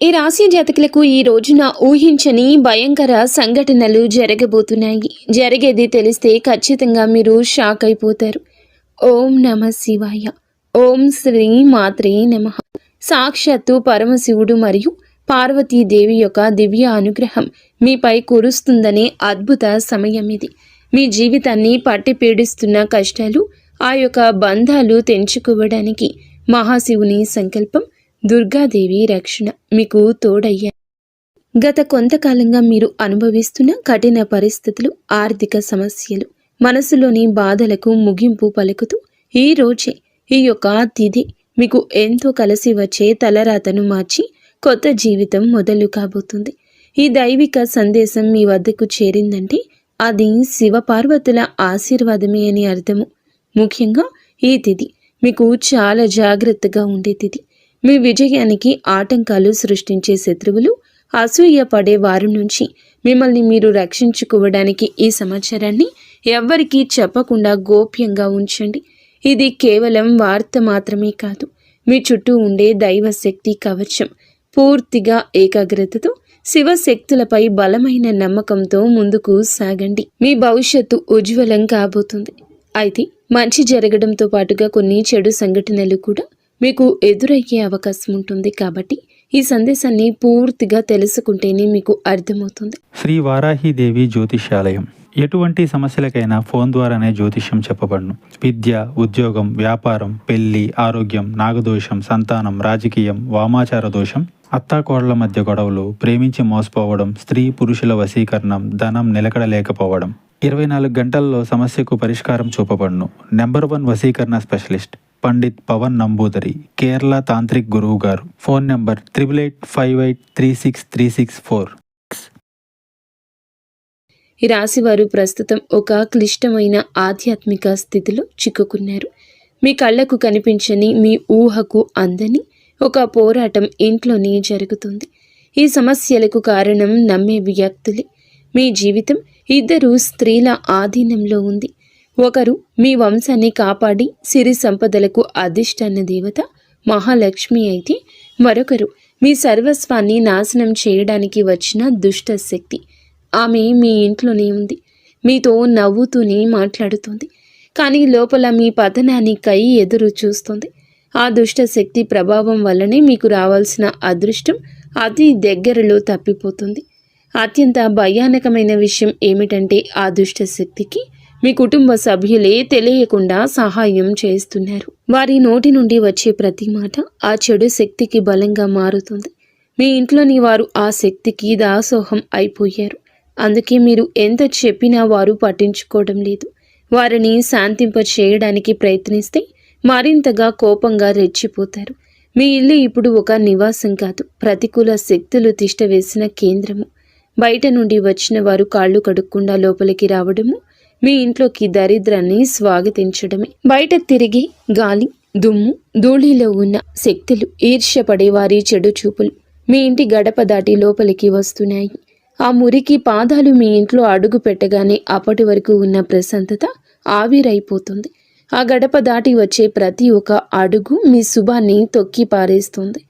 ఈ రాశి జాతకులకు ఈ రోజున ఊహించని భయంకర సంఘటనలు జరగబోతున్నాయి. జరిగేది తెలిస్తే ఖచ్చితంగా మీరు షాక్ అయిపోతారు. ఓం నమ శివాయ. ఓం శ్రీ మాత్రే నమః. సాక్షాత్తు పరమశివుడు మరియు పార్వతీదేవి యొక్క దివ్య అనుగ్రహం మీపై కురుస్తుందనే అద్భుత సమయం ఇది. మీ జీవితాన్ని పట్టి పీడిస్తున్న కష్టాలు, ఆ యొక్క బంధాలు తెంచుకోవడానికి మహాశివుని సంకల్పం, దుర్గాదేవి రక్షణ మీకు తోడయ్యా. గత కొంతకాలంగా మీరు అనుభవిస్తున్న కఠిన పరిస్థితులు, ఆర్థిక సమస్యలు, మనసులోని బాధలకు ముగింపు పలుకుతూ ఈ రోజే ఈ యొక్క తిథి మీకు ఎంతో కలిసి వచ్చే తలరాతను మార్చి కొత్త జీవితం మొదలు కాబోతుంది. ఈ దైవిక సందేశం మీ వద్దకు చేరిందంటే అది శివపార్వతుల ఆశీర్వాదమే అని అర్థము. ముఖ్యంగా ఈ తిథి మీకు చాలా జాగ్రత్తగా ఉండే తిథి. మీ విజయానికి ఆటంకాలు సృష్టించే శత్రువులు, అసూయ పడే వారి నుంచి మిమ్మల్ని మీరు రక్షించుకోవడానికి ఈ సమాచారాన్ని ఎవ్వరికీ చెప్పకుండా గోప్యంగా ఉంచండి. ఇది కేవలం వార్త మాత్రమే కాదు, మీ చుట్టూ ఉండే దైవశక్తి కవచం. పూర్తిగా ఏకాగ్రతతో శివశక్తులపై బలమైన నమ్మకంతో ముందుకు సాగండి. మీ భవిష్యత్తు ఉజ్వలం కాబోతుంది. అయితే మంచి జరగడంతో పాటుగా కొన్ని చెడు సంఘటనలు కూడా మీకు ఎదురయ్యే అవకాశం ఉంటుంది. కాబట్టి ఈ సందేశాన్ని పూర్తిగా తెలుసుకుంటేనే మీకు అర్థమవుతుంది. శ్రీ వారాహిదేవి జ్యోతిష్యాలయం. ఎటువంటి సమస్యలకైనా ఫోన్ ద్వారానే జ్యోతిష్యం చెప్పబడును. విద్య, ఉద్యోగం, వ్యాపారం, పెళ్లి, ఆరోగ్యం, నాగదోషం, సంతానం, రాజకీయం, వామాచార దోషం, అత్తాకోడళ్ల మధ్య గొడవలు, ప్రేమించి మోసపోవడం, స్త్రీ పురుషుల వశీకరణం, ధనం నిలకడలేకపోవడం, 24 గంటల్లో సమస్యకు పరిష్కారం చూపబడును. నెంబర్ 1 వశీకరణ స్పెషలిస్ట్ పండిత్ పవన్ నంబూదరి, కేరళ తాంత్రిక్ గురువు గారు. Phone number 8858363634. ఈ రాశివారు ప్రస్తుతం ఒక క్లిష్టమైన ఆధ్యాత్మిక స్థితిలో చిక్కుకున్నారు. మీ కళ్ళకు కనిపించని, మీ ఊహకు అందని ఒక పోరాటం ఇంట్లోనే జరుగుతుంది. ఈ సమస్యలకు కారణం నమ్మే వ్యక్తులే. మీ జీవితం 2 స్త్రీల ఆధీనంలో ఉంది. ఒకరు మీ వంశాన్ని కాపాడి సిరి సంపదలకు అధిష్టాన దేవత మహాలక్ష్మి అయితే, మరొకరు మీ సర్వస్వాన్ని నాశనం చేయడానికి వచ్చిన దుష్ట శక్తి. ఆమె మీ ఇంట్లోనే ఉంది, మీతో నవ్వుతూనే మాట్లాడుతుంది, కానీ లోపల మీ పతనానికై ఎదురు చూస్తుంది. ఆ దుష్ట శక్తి ప్రభావం వల్లనే మీకు రావాల్సిన అదృష్టం అతి దగ్గరలో తప్పిపోతుంది. అత్యంత భయానకమైన విషయం ఏమిటంటే ఆ దుష్ట శక్తికి మీ కుటుంబ సభ్యులే తెలియకుండా సహాయం చేస్తున్నారు. వారి నోటి నుండి వచ్చే ప్రతి మాట ఆ చెడు శక్తికి బలంగా మారుతుంది. మీ ఇంట్లోని వారు ఆ శక్తికి దాసోహం అయిపోయారు. అందుకే మీరు ఎంత చెప్పినా వారు పట్టించుకోవడం లేదు. వారిని శాంతింప చేయడానికి ప్రయత్నిస్తే మరింతగా కోపంగా రెచ్చిపోతారు. మీ ఇల్లు ఇప్పుడు ఒక నివాసం కాదు, ప్రతికూల శక్తులు తిష్టవేసిన కేంద్రము. బయట నుండి వచ్చిన వారు కాళ్ళు కడుక్కుండా లోపలికి రావడము మీ ఇంట్లోకి దరిద్రాన్ని స్వాగతించడమే. బయట తిరిగి గాలి, దుమ్ము, ధూళిలో ఉన్న శక్తులు, ఈర్ష్యపడే వారి చెడు చూపులు మీ ఇంటి గడప దాటి లోపలికి వస్తున్నాయి. ఆ మురికి పాదాలు మీ ఇంట్లో అడుగు పెట్టగానే అప్పటి వరకు ఉన్న ప్రశాంతత ఆవిరైపోతుంది. ఆ గడప దాటి వచ్చే ప్రతి ఒక్క అడుగు మీ శుభాన్ని తొక్కి పారేస్తుంది.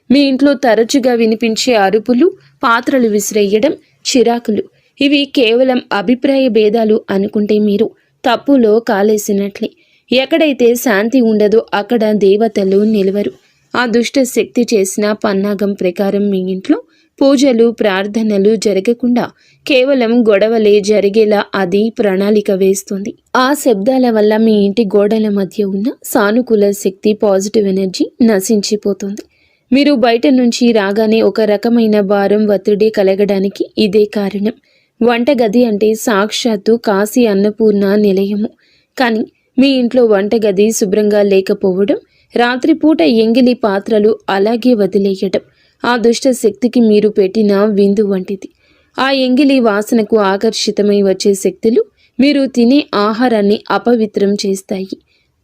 మీ ఇంట్లో తరచుగా వినిపించే అరుపులు, పాత్రలు విసిరేయడం, చిరాకులు, ఇవి కేవలం అభిప్రాయ భేదాలు అనుకుంటే మీరు తప్పులో కాలేసినట్లే. ఎక్కడైతే శాంతి ఉండదో అక్కడ దేవతలు నిలవరు. ఆ దుష్ట శక్తి చేసిన పన్నాగం ప్రకారం మీ ఇంట్లో పూజలు, ప్రార్థనలు జరగకుండా కేవలం గొడవలే జరిగేలా అది ప్రణాళిక వేస్తుంది. ఆ శబ్దాల వల్ల మీ ఇంటి గోడల మధ్య ఉన్న సానుకూల శక్తి, పాజిటివ్ ఎనర్జీ నశించిపోతుంది. మీరు బయట నుంచి రాగానే ఒక రకమైన భారం, ఒత్తిడి కలగడానికి ఇదే కారణం. వంటగది అంటే సాక్షాత్తు కాశీ అన్నపూర్ణ నిలయము. కానీ మీ ఇంట్లో వంటగది శుభ్రంగా లేకపోవడం, రాత్రిపూట ఎంగిలి పాత్రలు అలాగే వదిలేయడం ఆ దుష్ట శక్తికి మీరు పెట్టిన విందు వంటిది. ఆ ఎంగిలి వాసనకు ఆకర్షితమై వచ్చే శక్తులు మీరు తినే ఆహారాన్ని అపవిత్రం చేస్తాయి.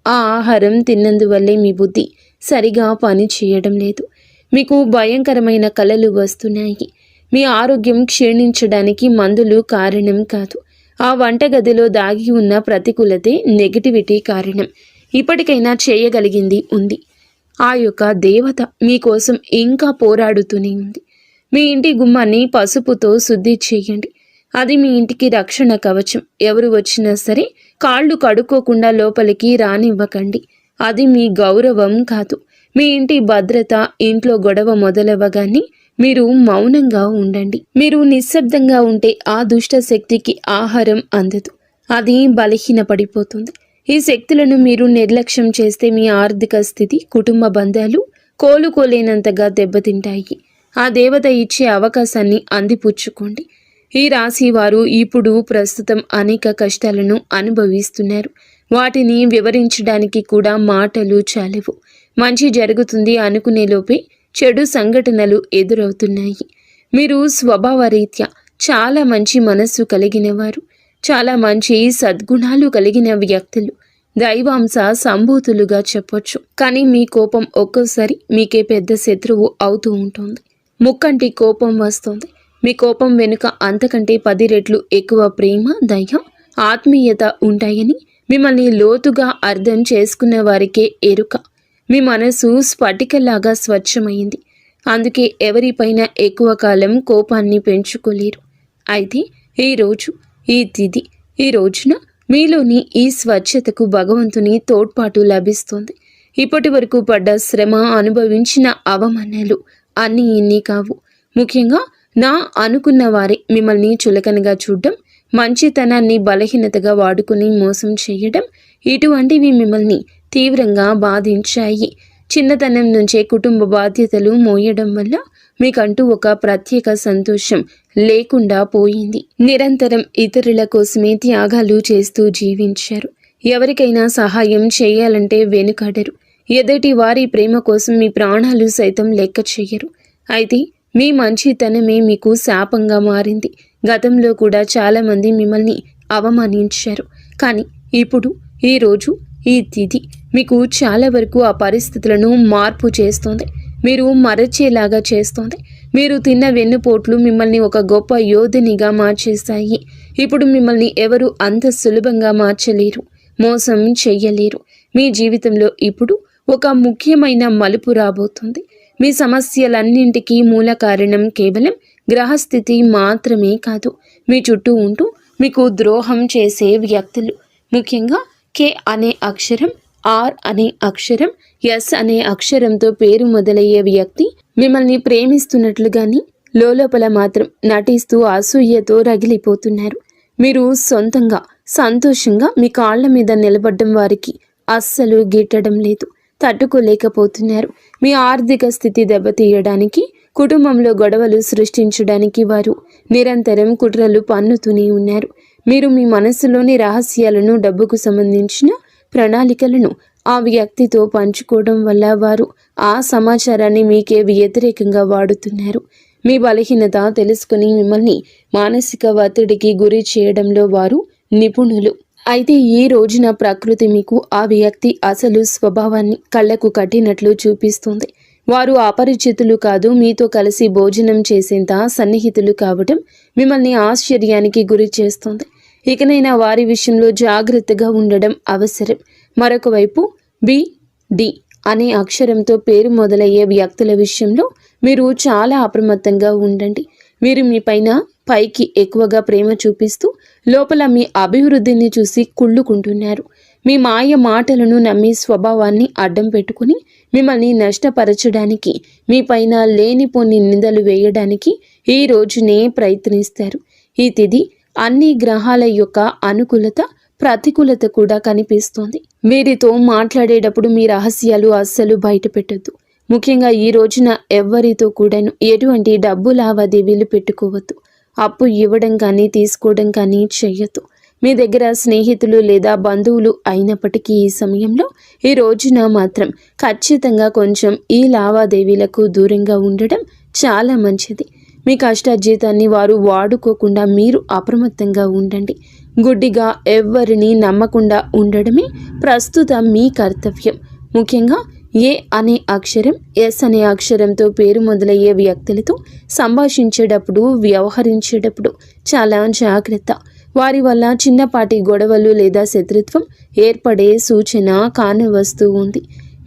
ఆ ఆహారం తిన్నందువల్లే మీ బుద్ధి సరిగా పని చేయడం లేదు. మీకు భయంకరమైన కలలు వస్తున్నాయి. మీ ఆరోగ్యం క్షీణించడానికి మందులు కారణం కాదు. ఆ వంటగదిలో దాగి ఉన్న ప్రతికూలతే, నెగిటివిటీ కారణం. ఇప్పటికైనా చేయగలిగింది ఉంది. ఆ యొక్క దేవత మీకోసం ఇంకా పోరాడుతూనే ఉంది. మీ ఇంటి గుమ్మాన్ని పసుపుతో శుద్ధి చేయండి. అది మీ ఇంటికి రక్షణ కవచం. ఎవరు వచ్చినా సరే కాళ్ళు కడుక్కోకుండా లోపలికి రానివ్వకండి. అది మీ గౌరవం కాదు, మీ ఇంటి భద్రత. ఇంట్లో గొడవ మొదలవ్వగానే మీరు మౌనంగా ఉండండి. మీరు నిశ్శబ్దంగా ఉంటే ఆ దుష్ట శక్తికి ఆహారం అందదు, అది బలహీనపడిపోతుంది. ఈ శక్తులను మీరు నిర్లక్ష్యం చేస్తే మీ ఆర్థిక స్థితి, కుటుంబ బంధాలు కోలుకోలేనంతగా దెబ్బతింటాయి. ఆ దేవత ఇచ్చే అవకాశాన్ని అందిపుచ్చుకోండి. ఈ రాశి వారు ఇప్పుడు ప్రస్తుతం అనేక కష్టాలను అనుభవిస్తున్నారు. వాటిని వివరించడానికి కూడా మాటలు చాలవు. మంచి జరుగుతుంది అనుకునేలోపే చెడు సంఘటనలు ఎదురవుతున్నాయి. మీరు స్వభావరీత్యా చాలా మంచి మనస్సు కలిగిన వారు, చాలా మంచి సద్గుణాలు కలిగిన వ్యక్తులు, దైవాంశ సంభూతులుగా చెప్పొచ్చు. కానీ మీ కోపం ఒక్కోసారి మీకే పెద్ద శత్రువు అవుతూ ఉంటుంది. ముక్కంటి కోపం వస్తుంది. మీ కోపం వెనుక అంతకంటే 10 రెట్లు ఎక్కువ ప్రేమ, దయ, ఆత్మీయత ఉంటాయని మిమ్మల్ని లోతుగా అర్థం చేసుకున్న వారికే ఎరుక. మీ మనసు స్ఫటికలాగా స్వచ్ఛమైంది. అందుకే ఎవరిపైన ఎక్కువ కాలం కోపాన్ని పెంచుకోలేరు. అయితే ఈరోజు, ఈ తిథి, ఈ రోజున మీలోని ఈ స్వచ్ఛతకు భగవంతుని తోడ్పాటు లభిస్తుంది. ఇప్పటి వరకు పడ్డ శ్రమ, అనుభవించిన అవమానాలు అన్నీ ఇన్ని కావు. ముఖ్యంగా నా అనుకున్న వారే మిమ్మల్ని చులకనగా చూడడం, మంచితనాన్ని బలహీనతగా వాడుకుని మోసం చేయడం, ఇటువంటివి మిమ్మల్ని తీవ్రంగా బాధించాయి. చిన్నతనం నుంచే కుటుంబ బాధ్యతలు మోయడం వల్ల మీకంటూ ఒక ప్రత్యేక సంతోషం లేకుండా పోయింది. నిరంతరం ఇతరుల కోసమే త్యాగాలు చేస్తూ జీవించారు. ఎవరికైనా సహాయం చేయాలంటే వెనుకాడరు. ఎదుటి వారి ప్రేమ కోసం మీ ప్రాణాలు సైతం లెక్క చేయరు. అయితే మీ మంచితనమే మీకు శాపంగా మారింది. గతంలో కూడా చాలామంది మిమ్మల్ని అవమానించారు. కానీ ఇప్పుడు, ఈరోజు, ఈ తిథి మీకు చాలా వరకు ఆ పరిస్థితులను మార్పు చేస్తోంది. మీరు మరచేలాగా చేస్తోంది. మీరు తిన్న వెన్నుపోట్లు మిమ్మల్ని ఒక గొప్ప యోధునిగా మార్చేస్తాయి. ఇప్పుడు మిమ్మల్ని ఎవరు అంత సులభంగా మార్చలేరు, మోసం చెయ్యలేరు. మీ జీవితంలో ఇప్పుడు ఒక ముఖ్యమైన మలుపు రాబోతుంది. మీ సమస్యలన్నింటికీ మూల కారణం కేవలం గ్రహస్థితి మాత్రమే కాదు, మీ చుట్టూ ఉంటూ మీకు ద్రోహం చేసే వ్యక్తులు. ముఖ్యంగా కే అనే అక్షరం, ఆర్ అనే అక్షరం, ఎస్ అనే అక్షరంతో పేరు మొదలయ్యే వ్యక్తి మిమ్మల్ని ప్రేమిస్తున్నట్లుగాని లోపల మాత్రం నటిస్తూ అసూయతో రగిలిపోతున్నారు. మీరు సొంతంగా సంతోషంగా మీ కాళ్ళ మీద నిలబడ్డం వారికి అస్సలు గిట్టడం లేదు, తట్టుకోలేకపోతున్నారు. మీ ఆర్థిక స్థితి దెబ్బతీయడానికి, కుటుంబంలో గొడవలు సృష్టించడానికి వారు నిరంతరం కుట్రలు పన్నుతూనే ఉన్నారు. మీరు మీ మనస్సులోని రహస్యాలను, డబ్బుకు సంబంధించిన ప్రణాళికలను ఆ వ్యక్తితో పంచుకోవడం వల్ల వారు ఆ సమాచారాన్ని మీకే వ్యతిరేకంగా వాడుతున్నారు. మీ బలహీనత తెలుసుకుని మిమ్మల్ని మానసిక ఒత్తిడికి గురి చేయడంలో వారు నిపుణులు. అయితే ఈ రోజున ప్రకృతి మీకు ఆ వ్యక్తి అసలు స్వభావాన్ని కళ్ళకు కట్టినట్లు చూపిస్తుంది. వారు అపరిచితులు కాదు, మీతో కలిసి భోజనం చేసేంత సన్నిహితులు కావడం మిమ్మల్ని ఆశ్చర్యానికి గురి చేస్తుంది. ఇకనైనా వారి విషయంలో జాగ్రత్తగా ఉండడం అవసరం. మరొక వైపు డి అనే అక్షరంతో పేరు మొదలయ్యే వ్యక్తుల విషయంలో మీరు చాలా అప్రమత్తంగా ఉండండి. వీరు మీ పైకి ఎక్కువగా ప్రేమ చూపిస్తూ లోపల మీ అభివృద్ధిని చూసి కుళ్ళుకుంటున్నారు. మీ మాయ మాటలను నమ్మి స్వభావాన్ని అడ్డం పెట్టుకుని మిమ్మల్ని నష్టపరచడానికి, మీ పైన లేనిపోని నిందలు వేయడానికి ఈ రోజునే ప్రయత్నిస్తారు. ఈ తిథి అన్ని గ్రహాల యొక్క అనుకూలత, ప్రతికూలత కూడా కనిపిస్తోంది. వీరితో మాట్లాడేటప్పుడు మీ రహస్యాలు అస్సలు బయట పెట్టద్దు. ముఖ్యంగా ఈ రోజున ఎవ్వరితో కూడాను ఎటువంటి డబ్బు లావాదేవీలు పెట్టుకోవద్దు. అప్పు ఇవ్వడం కానీ తీసుకోవడం కానీ చెయ్యొద్దు. మీ దగ్గర స్నేహితులు లేదా బంధువులు అయినప్పటికీ ఈ సమయంలో, ఈ రోజున మాత్రం ఖచ్చితంగా కొంచెం ఈ లావాదేవీలకు దూరంగా ఉండడం చాలా మంచిది. మీ కష్టార్జితాన్ని వారు వాడుకోకుండా మీరు అప్రమత్తంగా ఉండండి. గుడ్డిగా ఎవ్వరిని నమ్మకుండా ఉండడమే ప్రస్తుతం మీ కర్తవ్యం. ముఖ్యంగా ఏ అనే అక్షరం, ఎస్ అనే అక్షరంతో పేరు మొదలయ్యే వ్యక్తులతో సంభాషించేటప్పుడు, వ్యవహరించేటప్పుడు చాలా జాగ్రత్త. వారి వల్ల చిన్నపాటి గొడవలు లేదా శత్రుత్వం ఏర్పడే సూచన కానవస్తూ ఉంది.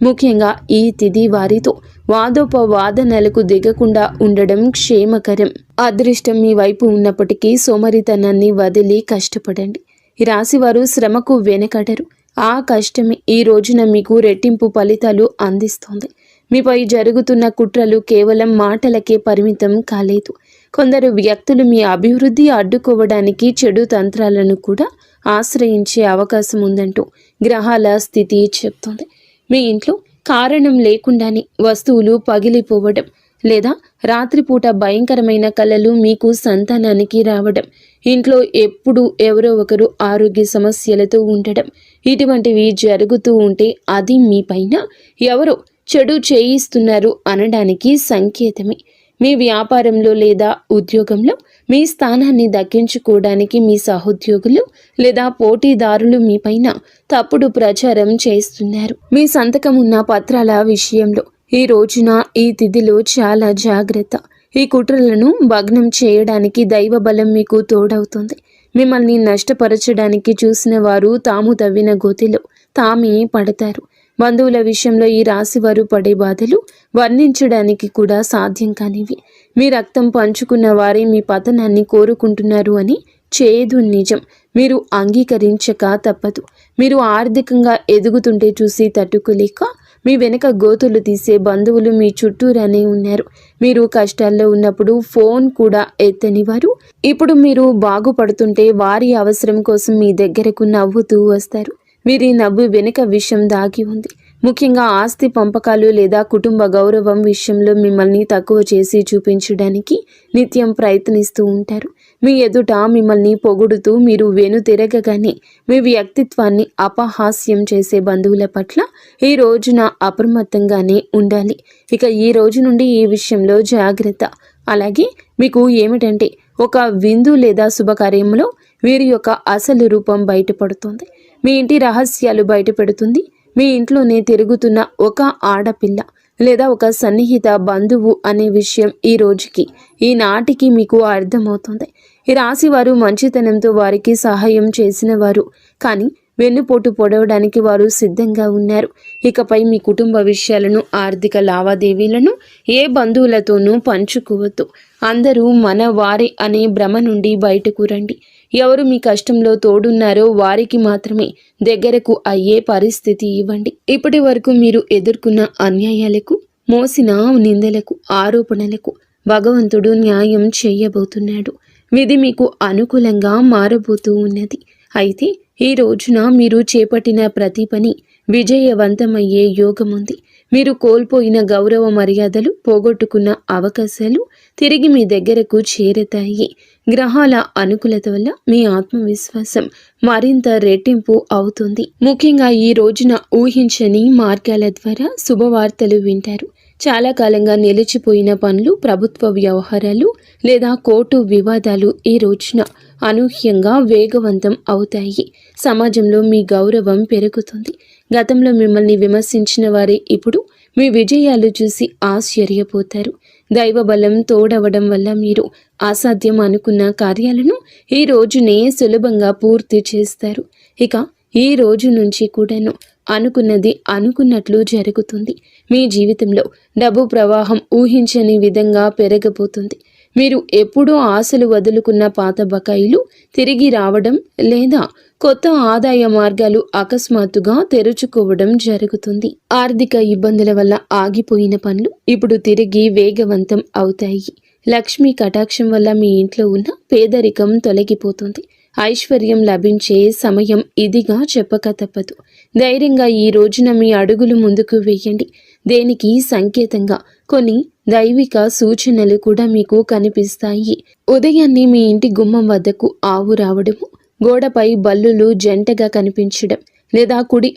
ముఖ్యంగా ఈ తిథి వారితో వాదోపవాదనలకు దిగకుండా ఉండడం క్షేమకరం. అదృష్టం మీ వైపు ఉన్నప్పటికీ సోమరితనాన్ని వదిలి కష్టపడండి. ఈ రాశివారు శ్రమకు వెనకడరు. ఆ కష్టమే ఈ రోజున మీకు రెట్టింపు ఫలితాలు అందిస్తోంది. మీపై జరుగుతున్న కుట్రలు కేవలం మాటలకే పరిమితం కాలేదు. కొందరు వ్యక్తులు మీ అభివృద్ధి అడ్డుకోవడానికి చెడు తంత్రాలను కూడా ఆశ్రయించే అవకాశం ఉందంటూ గ్రహాల స్థితి చెప్తోంది. మీ ఇంట్లో కారణం లేకుండానే వస్తువులు పగిలిపోవడం లేదా రాత్రిపూట భయంకరమైన కలలు మీకు సంతానానికి రావడం, ఇంట్లో ఎప్పుడూ ఎవరో ఒకరు ఆరోగ్య సమస్యలతో ఉండడం, ఇటువంటివి జరుగుతూ ఉంటే అది మీ పైన ఎవరో చెడు చేయిస్తున్నారు అనడానికి సంకేతమే. మీ వ్యాపారంలో లేదా ఉద్యోగంలో మీ స్థానాన్ని దక్కించుకోవడానికి మీ సహోద్యోగులు లేదా పోటీదారులు మీపైన తప్పుడు ప్రచారం చేస్తున్నారు. మీ సంతకం ఉన్న పత్రాల విషయంలో ఈ రోజున ఈ తిథిలో చాలా జాగ్రత్త. ఈ కుట్రలను భగ్నం చేయడానికి దైవ బలం మీకు తోడవుతుంది. మిమ్మల్ని నష్టపరచడానికి చూసిన వారు తాము తవ్విన గోతిలో తామే పడతారు. బంధువుల విషయంలో ఈ రాశివారు పడే బాధలు వర్ణించడానికి కూడా సాధ్యం కానివి. మీ రక్తం పంచుకున్న వారే మీ పతనాన్ని కోరుకుంటున్నారు అని చేదు నిజం. మీరు అంగీకరించక తప్పదు. మీరు ఆర్థికంగా ఎదుగుతుంటే చూసి తట్టుకోలేక మీ వెనక గోతులు తీసే బంధువులు మీ చుట్టూరానే ఉన్నారు. మీరు కష్టాల్లో ఉన్నప్పుడు ఫోన్ కూడా ఎత్తని వారు ఇప్పుడు మీరు బాగుపడుతుంటే వారి అవసరం కోసం మీ దగ్గరకు నవ్వుతూ వస్తారు. వీరి నవ్వు వెనుక విషయం దాగి ఉంది. ముఖ్యంగా ఆస్తి పంపకాలు లేదా కుటుంబ గౌరవం విషయంలో మిమ్మల్ని తక్కువ చేసి చూపించడానికి నిత్యం ప్రయత్నిస్తూ ఉంటారు. మీ ఎదుట మిమ్మల్ని పొగుడుతూ మీరు వెనుతిరగగానే మీ వ్యక్తిత్వాన్ని అపహాస్యం చేసే బంధువుల పట్ల ఈ రోజున అప్రమత్తంగానే ఉండాలి. ఇక ఈ రోజు నుండి ఈ విషయంలో జాగ్రత్త. అలాగే మీకు ఏమిటంటే ఒక విందు లేదా శుభకార్యంలో వీరి యొక్క అసలు రూపం బయటపడుతుంది. మీ ఇంటి రహస్యాలు బయటపెడుతుంది. మీ ఇంట్లోనే తిరుగుతున్న ఒక ఆడపిల్ల లేదా ఒక సన్నిహిత బంధువు అనే విషయం ఈ రోజుకి ఈనాటికి మీకు అర్థమవుతుంది. ఈ రాశి వారు మంచితనంతో వారికి సహాయం చేసిన వారు, కానీ వెన్నుపోటు పొడవడానికి వారు సిద్ధంగా ఉన్నారు. ఇకపై మీ కుటుంబ విషయాలను, ఆర్థిక లావాదేవీలను ఏ బంధువులతోనూ పంచుకోవద్దు. అందరూ మన వారే అనే భ్రమ నుండి బయటకు రండి. ఎవరు మీ కష్టంలో తోడున్నారో వారికి మాత్రమే దగ్గరకు అయ్యే పరిస్థితి ఇవ్వండి. ఇప్పటి వరకు మీరు ఎదుర్కొన్న అన్యాయాలకు, మోసిన నిందలకు, ఆరోపణలకు భగవంతుడు న్యాయం చేయబోతున్నాడు. విధి మీకు అనుకూలంగా మారబోతూ ఉన్నది. అయితే ఈ రోజున మీరు చేపట్టిన ప్రతి పని విజయవంతమయ్యే యోగముంది. మీరు కోల్పోయిన గౌరవ మర్యాదలు, పోగొట్టుకున్న అవకాశాలు తిరిగి మీ దగ్గరకు చేరతాయి. గ్రహాల అనుకూలత వల్ల మీ ఆత్మవిశ్వాసం మరింత రెట్టింపు అవుతుంది. ముఖ్యంగా ఈ రోజున ఊహించని మార్గాల ద్వారా శుభవార్తలు వింటారు. చాలా కాలంగా నిలిచిపోయిన పనులు, ప్రభుత్వ వ్యవహారాలు లేదా కోర్టు వివాదాలు ఈ రోజున అనూహ్యంగా వేగవంతం అవుతాయి. సమాజంలో మీ గౌరవం పెరుగుతుంది. గతంలో మిమ్మల్ని విమర్శించిన వారే ఇప్పుడు మీ విజయాలు చూసి ఆశ్చర్యపోతారు. దైవ బలం తోడవడం వల్ల మీరు అసాధ్యం అనుకున్న కార్యాలను ఈ రోజునే సులభంగా పూర్తి చేస్తారు. ఇక ఈ రోజు నుంచి కూడాను అనుకున్నది అనుకున్నట్లు జరుగుతుంది. మీ జీవితంలో డబ్బు ప్రవాహం ఊహించని విధంగా పెరగబోతుంది. మీరు ఎప్పుడూ ఆశలు వదులుకున్న పాత బకాయిలు తిరిగి రావడం లేదా కొత్త ఆదాయ మార్గాలు అకస్మాత్తుగా తెరుచుకోవడం జరుగుతుంది. ఆర్థిక ఇబ్బందుల వల్ల ఆగిపోయిన పనులు ఇప్పుడు తిరిగి వేగవంతం అవుతాయి. లక్ష్మీ కటాక్షం వల్ల మీ ఇంట్లో ఉన్న పేదరికం తొలగిపోతుంది. ఐశ్వర్యం లభించే సమయం ఇదిగా చెప్పక తప్పదు. ధైర్యంగా ఈ రోజున మీ అడుగులు ముందుకు వేయండి. దేనికి సంకేతంగా కొన్ని దైవిక సూచనలు కూడా మీకు కనిపిస్తాయి. ఉదయాన్నే మీ ఇంటి గుమ్మం వద్దకు ఆవు రావడము, గోడపై బల్లులు జంటగా కనిపించడం, లేదా కుడి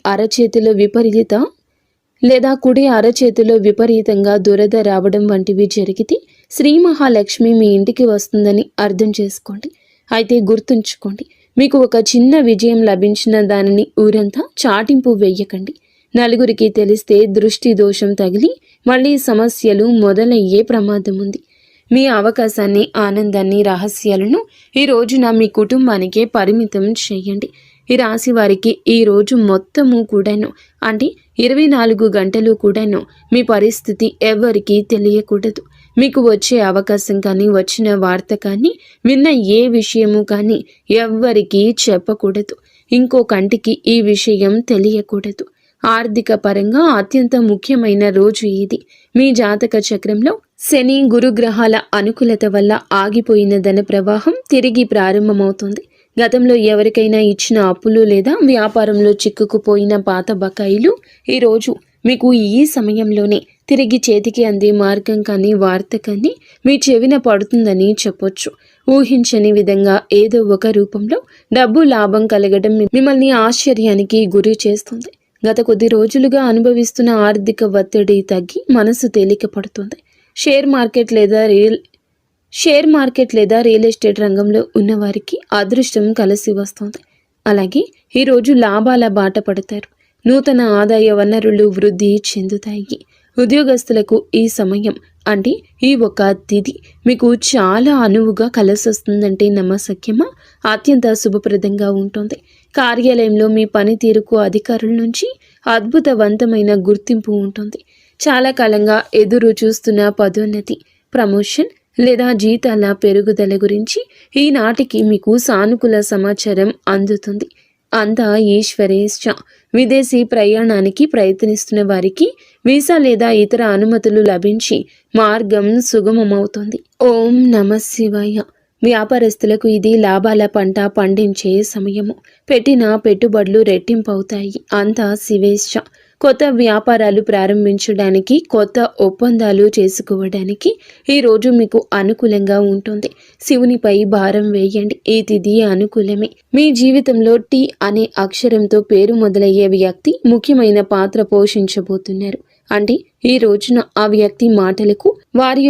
అరచేతిలో విపరీతంగా దురద రావడం వంటివి జరిగితే శ్రీ మహాలక్ష్మి మీ ఇంటికి వస్తుందని అర్థం చేసుకోండి. అయితే గుర్తుంచుకోండి, మీకు ఒక చిన్న విజయం లభించిన దానిని ఊరంతా చాటింపు వేయకండి. నలుగురికి తెలిస్తే దృష్టి దోషం తగిలి మళ్ళీ సమస్యలు మొదలయ్యే ప్రమాదం ఉంది. మీ అవకాశాన్ని, ఆనందాన్ని, రహస్యాలను ఈ రోజున మీ కుటుంబానికే పరిమితం చేయండి. ఈ రాశి వారికి ఈ రోజు మొత్తము కూడాను, అంటే 24 గంటలు కూడాను మీ పరిస్థితి ఎవరికీ తెలియకూడదు. మీకు వచ్చే అవకాశం కానీ, వచ్చిన వార్త కానీ, విన్న ఏ విషయము కానీ ఎవ్వరికీ చెప్పకూడదు. ఇంకో కంటికి ఈ విషయం తెలియకూడదు. ఆర్థిక పరంగా అత్యంత ముఖ్యమైన రోజు ఇది. మీ జాతక చక్రంలో శని, గురుగ్రహాల అనుకూలత వల్ల ఆగిపోయిన ధన ప్రవాహం తిరిగి ప్రారంభమవుతుంది. గతంలో ఎవరికైనా ఇచ్చిన అప్పులు లేదా వ్యాపారంలో చిక్కుకుపోయిన పాత బకాయిలు ఈరోజు మీకు ఈ సమయంలోనే తిరిగి చేతికి అందే మార్గం కానీ, వార్త కానీ మీ చెవిన పడుతుందని చెప్పొచ్చు. ఊహించని విధంగా ఏదో ఒక రూపంలో డబ్బు లాభం కలగడం మిమ్మల్ని ఆశ్చర్యానికి గురి చేస్తుంది. గత కొద్ది రోజులుగా అనుభవిస్తున్న ఆర్థిక ఒత్తిడి తగ్గి మనసు తేలిక పడుతుంది. షేర్ మార్కెట్ లేదా రియల్ ఎస్టేట్ రంగంలో ఉన్నవారికి అదృష్టం కలిసి వస్తుంది. అలాగే ఈరోజు లాభాల బాట పడతారు. నూతన ఆదాయ వనరులు వృద్ధి చెందుతాయి. ఉద్యోగస్తులకు ఈ సమయం అంటే ఈ ఒక తిథి మీకు చాలా అనువుగా కలిసొస్తుందంటే నమ్మశక్యమా? అత్యంత శుభప్రదంగా ఉంటుంది. కార్యాలయంలో మీ పనితీరుకు అధికారుల నుంచి అద్భుతవంతమైన గుర్తింపు ఉంటుంది. చాలా కాలంగా ఎదురు చూస్తున్న పదోన్నతి, ప్రమోషన్ లేదా జీతాల పెరుగుదల గురించి ఈనాటికి మీకు సానుకూల సమాచారం అందుతుంది. అంతా ఈశ్వరేచ్ఛ. విదేశీ ప్రయాణానికి ప్రయత్నిస్తున్న వారికి వీసా లేదా ఇతర అనుమతులు లభించి మార్గం సుగమమవుతుంది. ఓం నమః శివాయ. వ్యాపారస్తులకు ఇది లాభాల పంట పండించే సమయము. పెట్టిన పెట్టుబడులు రెట్టింపవుతాయి. అంతా శివేచ్ఛ. కొత్త వ్యాపారాలు ప్రారంభించడానికి, కొత్త ఒప్పందాలు చేసుకోవడానికి ఈరోజు మీకు అనుకూలంగా ఉంటుంది. శివునిపై భారం వేయండి. ఈ తిథి అనుకూలమే. మీ జీవితంలో టీ అనే అక్షరంతో పేరు మొదలయ్యే వ్యక్తి ముఖ్యమైన పాత్ర పోషించబోతున్నారు. అంటే ఈ రోజున ఆ వ్యక్తి మాటలకు, వారి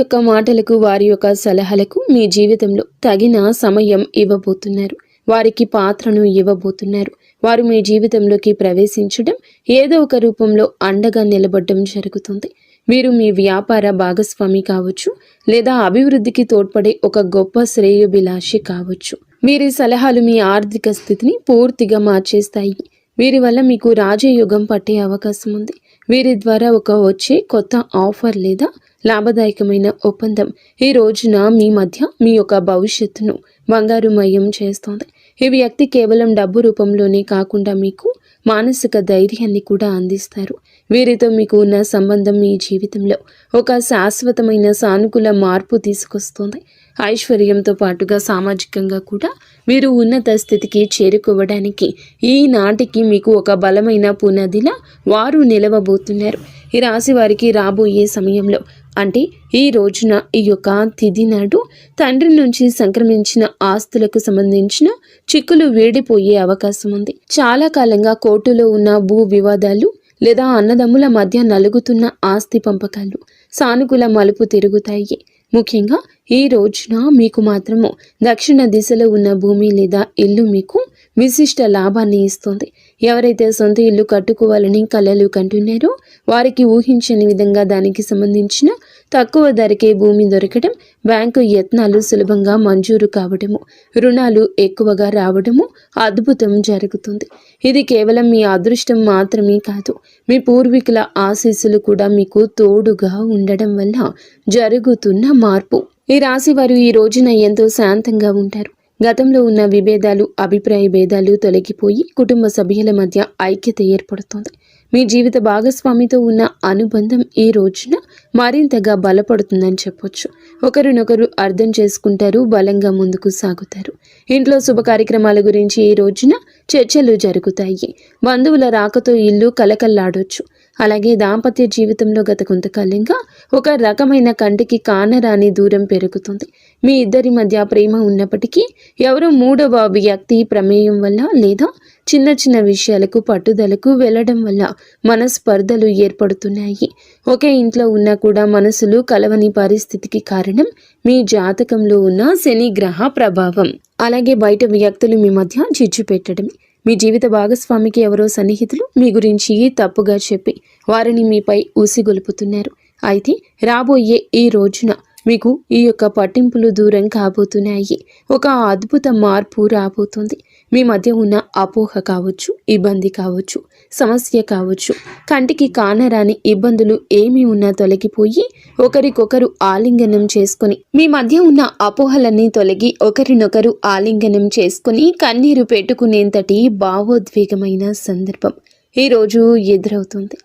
యొక్క సలహాలకు మీ జీవితంలో తగిన సమయం ఇవ్వబోతున్నారు. వారికి పాత్రను ఇవ్వబోతున్నారు. వారు మీ జీవితంలోకి ప్రవేశించడం, ఏదో ఒక రూపంలో అండగా నిలబడడం జరుగుతుంది. మీరు మీ వ్యాపార భాగస్వామి కావచ్చు, లేదా అభివృద్ధికి తోడ్పడే ఒక గొప్ప శ్రేయోభిలాషి కావచ్చు. వీరి సలహాలు మీ ఆర్థిక స్థితిని పూర్తిగా మార్చేస్తాయి. వీరి వల్ల మీకు రాజయోగం పట్టే అవకాశం ఉంది. వీరి ద్వారా వచ్చే కొత్త ఆఫర్ లేదా లాభదాయకమైన ఒప్పందం ఈ రోజున మీ మధ్య మీ యొక్క భవిష్యత్తును బంగారుమయం చేస్తోంది. ఈ వ్యక్తి కేవలం డబ్బు రూపంలోనే కాకుండా మీకు మానసిక ధైర్యాన్ని కూడా అందిస్తారు. వీరితో మీకు ఉన్న సంబంధం మీ జీవితంలో ఒక శాశ్వతమైన సానుకూల మార్పు తీసుకొస్తుంది. ఐశ్వర్యంతో పాటుగా సామాజికంగా కూడా మీరు ఉన్నత స్థితికి చేరుకోవడానికి ఈనాటికి మీకు ఒక బలమైన పునాదిలా వారు నిలవబోతున్నారు. ఈ రాశి వారికి రాబోయే సమయంలో అంటే ఈ రోజున, ఈ యొక్క తిథి నాడు తండ్రి నుంచి సంక్రమించిన ఆస్తులకు సంబంధించిన చిక్కులు వీడిపోయే అవకాశం ఉంది. చాలా కాలంగా కోర్టులో ఉన్న భూ వివాదాలు లేదా అన్నదమ్ముల మధ్య నలుగుతున్న ఆస్తి పంపకాలు సానుకూల మలుపు తిరుగుతాయి. ముఖ్యంగా ఈ రోజున మీకు మాత్రము దక్షిణ దిశలో ఉన్న భూమి లేదా ఇల్లు మీకు విశిష్ట లాభాన్ని ఇస్తుంది. ఎవరైతే సొంత ఇల్లు కట్టుకోవాలని కలలు కంటున్నారో వారికి ఊహించని విధంగా దానికి సంబంధించిన తక్కువ ధరకే భూమి దొరకడం, బ్యాంకు యత్నాలు సులభంగా మంజూరు కావడము, రుణాలు ఎక్కువగా రావడము అద్భుతం జరుగుతుంది. ఇది కేవలం మీ అదృష్టం మాత్రమే కాదు, మీ పూర్వీకుల ఆశీస్సులు కూడా మీకు తోడుగా ఉండడం వల్ల జరుగుతున్న మార్పు. ఈ రాశి వారు ఈ రోజున ఎంతో శాంతంగా ఉంటారు. గతంలో ఉన్న విభేదాలు, అభిప్రాయ భేదాలు తొలగిపోయి కుటుంబ సభ్యుల మధ్య ఐక్యత ఏర్పడుతుంది. మీ జీవిత భాగస్వామితో ఉన్న అనుబంధం ఈ రోజున మరింతగా బలపడుతుందని చెప్పొచ్చు. ఒకరినొకరు అర్థం చేసుకుంటారు, బలంగా ముందుకు సాగుతారు. ఇంట్లో శుభ కార్యక్రమాల గురించి ఈ రోజున చర్చలు జరుగుతాయి. బంధువుల రాకతో ఇల్లు కలకల్లాడొచ్చు. అలాగే దాంపత్య జీవితంలో గత కొంతకాలంగా ఒక రకమైన కంటికి కానరాని దూరం పెరుగుతుంది. మీ ఇద్దరి మధ్య ప్రేమ ఉన్నప్పటికీ ఎవరో మూడవ వ్యక్తి ప్రమేయం వల్ల లేదా చిన్న చిన్న విషయాలకు పట్టుదలకు వెళ్లడం వల్ల మనస్పర్ధలు ఏర్పడుతున్నాయి. ఒకే ఇంట్లో ఉన్నా కూడా మనసులు కలవని పరిస్థితికి కారణం మీ జాతకంలో ఉన్న శని గ్రహ ప్రభావం. అలాగే బయట వ్యక్తులు మీ మధ్య చిచ్చు పెట్టడమే. మీ జీవిత భాగస్వామికి ఎవరో సన్నిహితులు మీ గురించి తప్పుగా చెప్పి వారిని మీపై ఉసిగొలుపుతున్నారు. అయితే రాబోయే ఈ రోజున మీకు ఈ యొక్క పట్టింపులు దూరం కాబోతున్నాయి. ఒక అద్భుత మార్పు రాబోతుంది. మీ మధ్య ఉన్న అపోహ కావచ్చు, ఇబ్బంది కావచ్చు, సమస్య కావచ్చు, కంటికి కానరాని ఇబ్బందులు ఏమీ ఉన్నా తొలగిపోయి ఒకరికొకరు ఆలింగనం చేసుకొని మీ మధ్య ఉన్న అపోహలన్నీ తొలగి ఒకరినొకరు ఆలింగనం చేసుకొని కన్నీరు పెట్టుకునేంతటి భావోద్వేగమైన సందర్భం ఈరోజు ఎదురవుతుంది.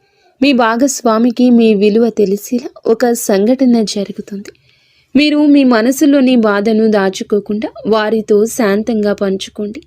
మీ భాగస్వామికి మీ విలువ తెలిసేలా ఒక సంఘటన జరుగుతుంది. మీరు మీ మనసులోని బాధను దాచుకోకుండా వారితో శాంతంగా పంచుకోండి.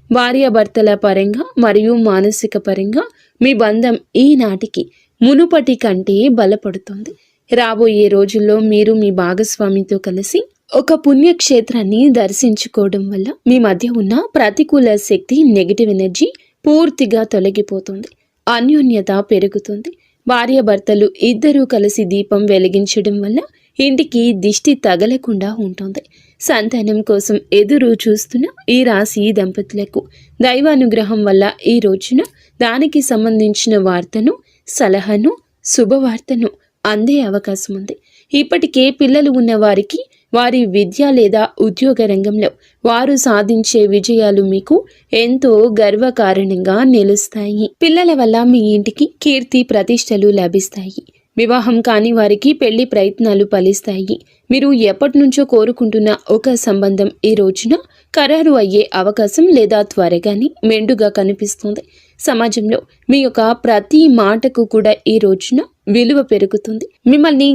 భార్యాభర్తల పరంగా మరియు మానసిక పరంగా మీ బంధం ఈనాటికి మునుపటి కంటే బలపడుతుంది. రాబోయే రోజుల్లో మీరు మీ భాగస్వామితో కలిసి ఒక పుణ్యక్షేత్రాన్ని దర్శించుకోవడం వల్ల మీ మధ్య ఉన్న ప్రతికూల శక్తి, నెగిటివ్ ఎనర్జీ పూర్తిగా తొలగిపోతుంది. అన్యోన్యత పెరుగుతుంది. భార్యాభర్తలు ఇద్దరూ కలిసి దీపం వెలిగించడం వల్ల ఇంటికి దిష్టి తగలకుండా ఉంటుంది. సంతానం కోసం ఎదురు చూస్తున్న ఈ రాశి దంపతులకు దైవానుగ్రహం వల్ల ఈ రోజున దానికి సంబంధించిన వార్తను, సలహాను, శుభవార్తను అందే అవకాశం ఉంది. ఇప్పటికే పిల్లలు ఉన్న వారికి వారి విద్య లేదా ఉద్యోగ రంగంలో వారు సాధించే విజయాలు మీకు ఎంతో గర్వకారణంగా నిలుస్తాయి. పిల్లల వల్ల మీ ఇంటికి కీర్తి ప్రతిష్టలు లభిస్తాయి. వివాహం కాని వారికి పెళ్లి ప్రయత్నాలు ఫలిస్తాయి. మీరు ఎప్పటి నుంచో కోరుకుంటున్న ఒక సంబంధం ఈ రోజున ఖరారు అయ్యే అవకాశం లేదా త్వరగానే మెండుగా కనిపిస్తుంది. సమాజంలో మీ యొక్క ప్రతి మాటకు కూడా ఈ రోజున విలువ పెరుగుతుంది. మిమ్మల్ని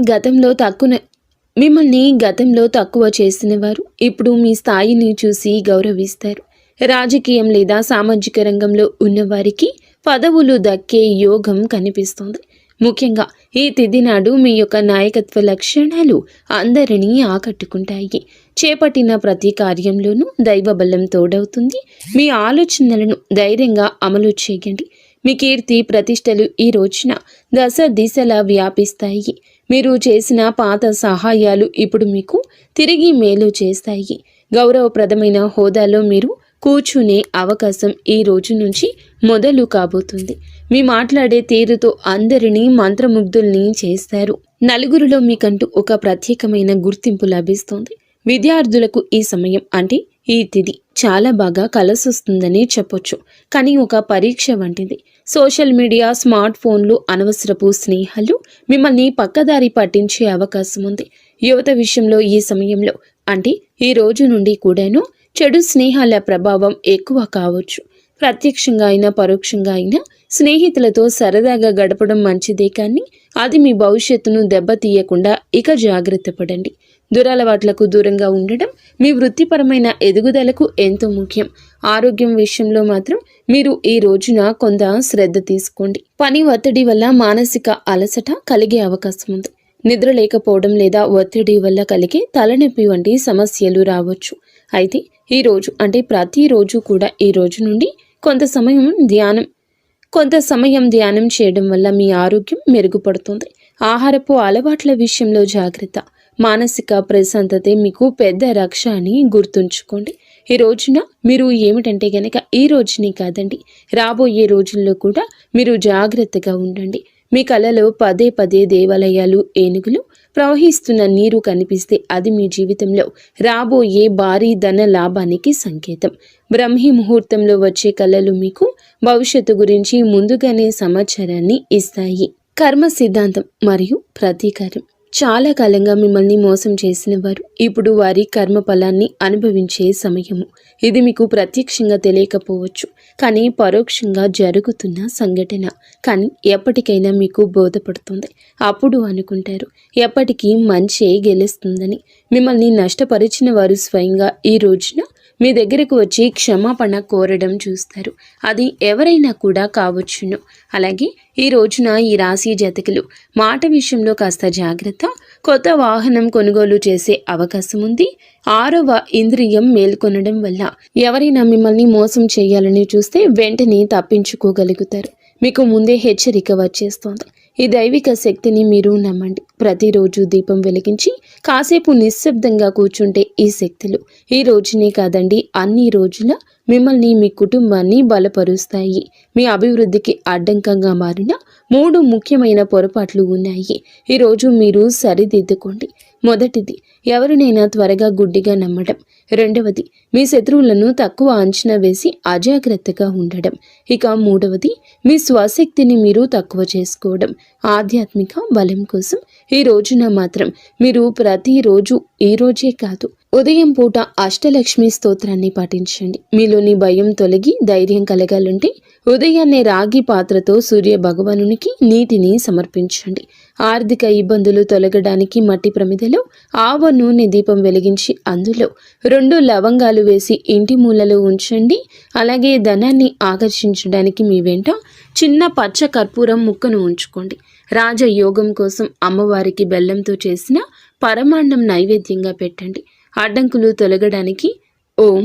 గతంలో తక్కువ చేసిన వారు ఇప్పుడు మీ స్థాయిని చూసి గౌరవిస్తారు. రాజకీయం లేదా సామాజిక రంగంలో ఉన్నవారికి పదవులు దక్కే యోగం కనిపిస్తుంది. ముఖ్యంగా ఈ తిథి నాడు మీ యొక్క నాయకత్వ లక్షణాలు అందరినీ ఆకట్టుకుంటాయి. చేపట్టిన ప్రతి కార్యంలోనూ దైవబలం తోడవుతుంది. మీ ఆలోచనలను ధైర్యంగా అమలు చేయండి. మీ కీర్తి ప్రతిష్టలు ఈ రోజున దశ దిశలా వ్యాపిస్తాయి. మీరు చేసిన పాత సహాయాలు ఇప్పుడు మీకు తిరిగి మేలు చేస్తాయి. గౌరవప్రదమైన హోదాలో మీరు కూర్చునే అవకాశం ఈ రోజు నుంచి మొదలు కాబోతుంది. మీ మాట్లాడే తీరుతో అందరినీ మంత్రముగ్ధుల్ని చేస్తారు. నలుగురిలో మీకంటూ ఒక ప్రత్యేకమైన గుర్తింపు లభిస్తుంది. విద్యార్థులకు ఈ సమయం అంటే ఈ తిథి చాలా బాగా కలసొస్తుందని చెప్పొచ్చు. కానీ ఒక పరీక్ష వంటిది. సోషల్ మీడియా, స్మార్ట్ ఫోన్లు, అనవసరపు స్నేహాలు మిమ్మల్ని పక్కదారి పట్టించే అవకాశం ఉంది. యువత విషయంలో ఈ సమయంలో అంటే ఈ రోజు నుండి కూడాను చెడు స్నేహాల ప్రభావం ఎక్కువ కావచ్చు. ప్రత్యక్షంగా అయినా పరోక్షంగా అయినా స్నేహితులతో సరదాగా గడపడం మంచిదే, కానీ అది మీ భవిష్యత్తును దెబ్బతీయకుండా ఇక జాగ్రత్త పడండి. దురలవాట్లకు దూరంగా ఉండడం మీ వృత్తిపరమైన ఎదుగుదలకు ఎంతో ముఖ్యం. ఆరోగ్యం విషయంలో మాత్రం మీరు ఈ రోజున కొంత శ్రద్ధ తీసుకోండి. పని ఒత్తిడి వల్ల మానసిక అలసట కలిగే అవకాశం ఉంది. నిద్ర లేకపోవడం లేదా ఒత్తిడి వల్ల కలిగే తలనొప్పి వంటి సమస్యలు రావచ్చు. అయితే ఈ రోజు అంటే ప్రతిరోజు కూడా ఈ రోజు నుండి కొంత సమయం ధ్యానం చేయడం వల్ల మీ ఆరోగ్యం మెరుగుపడుతుంది. ఆహారపు అలవాట్ల విషయంలో జాగ్రత్త. మానసిక ప్రశాంతతే మీకు పెద్ద రక్ష అని గుర్తుంచుకోండి. ఈ రోజున మీరు ఏమిటంటే గనక ఈ రోజుని కాదండి, రాబోయే రోజుల్లో కూడా మీరు జాగ్రత్తగా ఉండండి. మీ కలలో పదే పదే దేవాలయాలు, ఏనుగులు, ప్రవహిస్తున్న నీరు కనిపిస్తే అది మీ జీవితంలో రాబోయే భారీ ధన లాభానికి సంకేతం. బ్రహ్మీ ముహూర్తంలో వచ్చే కళలు మీకు భవిష్యత్తు గురించి ముందుగానే సమాచారాన్ని ఇస్తాయి. కర్మ సిద్ధాంతం మరియు ప్రతీకారం. చాలా కాలంగా మిమ్మల్ని మోసం చేసిన వారు ఇప్పుడు వారి కర్మ ఫలాన్ని అనుభవించే సమయము. ఇది మీకు ప్రత్యక్షంగా తెలియకపోవచ్చు, కానీ పరోక్షంగా జరుగుతున్న సంఘటన. కానీ ఎప్పటికైనా మీకు బోధపడుతుంది. అప్పుడు అనుకుంటారు ఎప్పటికీ మంచే గెలుస్తుందని. మిమ్మల్ని నష్టపరిచిన వారు స్వయంగా ఈ రోజున మీ దగ్గరకు వచ్చి క్షమాపణ కోరడం చూస్తారు. అది ఎవరైనా కూడా కావచ్చును. అలాగే ఈ రోజున ఈ రాశి జాతకులు మాట విషయంలో కాస్త జాగ్రత్త. కొత్త వాహనం కొనుగోలు చేసే అవకాశం ఉంది. 6వ ఇంద్రియం మేల్కొనడం వల్ల ఎవరైనా మిమ్మల్ని మోసం చేయాలని చూస్తే వెంటనే తప్పించుకోగలుగుతారు. మీకు ముందే హెచ్చరిక వచ్చేస్తోంది. ఈ దైవిక శక్తిని మీరు నమ్మండి. ప్రతిరోజు దీపం వెలిగించి కాసేపు నిశ్శబ్దంగా కూర్చుంటే ఈ శక్తులు ఈ రోజునే కాదండి, అన్ని రోజుల మిమ్మల్ని, మీ కుటుంబాన్ని బలపరుస్తాయి. మీ అభివృద్ధికి అడ్డంకంగా మారిన 3 ముఖ్యమైన పొరపాట్లు ఉన్నాయి. ఈరోజు మీరు సరిదిద్దుకోండి. మొదటిది, ఎవరినైనా త్వరగా గుడ్డిగా నమ్మడం. రెండవది, మీ శత్రువులను తక్కువ అంచనా వేసి అజాగ్రత్తగా ఉండడం. ఇక మూడవది, మీ స్వశక్తిని మీరు తక్కువ చేసుకోవడం. ఆధ్యాత్మిక బలం కోసం ఈ రోజున మాత్రం మీరు ప్రతిరోజు, ఈ రోజే కాదు, ఉదయం పూట అష్టలక్ష్మి స్తోత్రాన్ని పాటించండి. మీలోని భయం తొలగి ధైర్యం కలగాలంటే ఉదయాన్నే రాగి పాత్రతో సూర్య భగవానునికి నీటిని సమర్పించండి. ఆర్థిక ఇబ్బందులు తొలగడానికి మట్టి ప్రమిదలో ఆవ నూనె దీపం వెలిగించి అందులో 2 లవంగాలు వేసి ఇంటి మూలలో ఉంచండి. అలాగే ధనాన్ని ఆకర్షించడానికి మీ వెంట చిన్న పచ్చ కర్పూరం ముక్కను ఉంచుకోండి. రాజయోగం కోసం అమ్మవారికి బెల్లంతో చేసిన పరమాన్నం నైవేద్యంగా పెట్టండి. అడ్డంకులు తొలగడానికి ఓం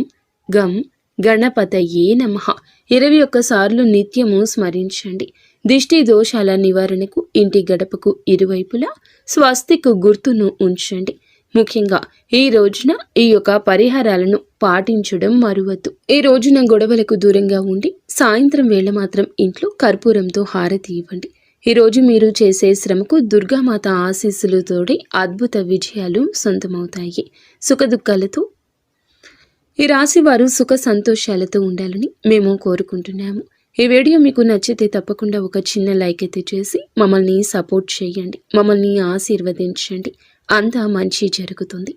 గం గణపతయే నమః 21 సార్లు నిత్యము స్మరించండి. దిష్టి దోషాల నివారణకు ఇంటి గడపకు ఇరువైపులా స్వస్తిక్ గుర్తును ఉంచండి. ముఖ్యంగా ఈ రోజున ఈ యొక్క పరిహారాలను పాటించడం మరువద్దు. ఈ రోజున గొడవలకు దూరంగా ఉండి సాయంత్రం వేళ మాత్రం ఇంట్లో కర్పూరంతో హారతి ఇవ్వండి. ఈ రోజు మీరు చేసే శ్రమకు దుర్గామాత ఆశీస్సులతోటి అద్భుత విజయాలు సొంతమవుతాయి. సుఖదుఖాలతో ఈ రాశి వారు సుఖ సంతోషాలతో ఉండాలని మేము కోరుకుంటున్నాము. ఈ వీడియో మీకు నచ్చితే తప్పకుండా ఒక చిన్న లైక్ అయితే చేసి మమ్మల్ని సపోర్ట్ చేయండి. మమ్మల్ని ఆశీర్వదించండి. అంతా మంచి జరుగుతుంది.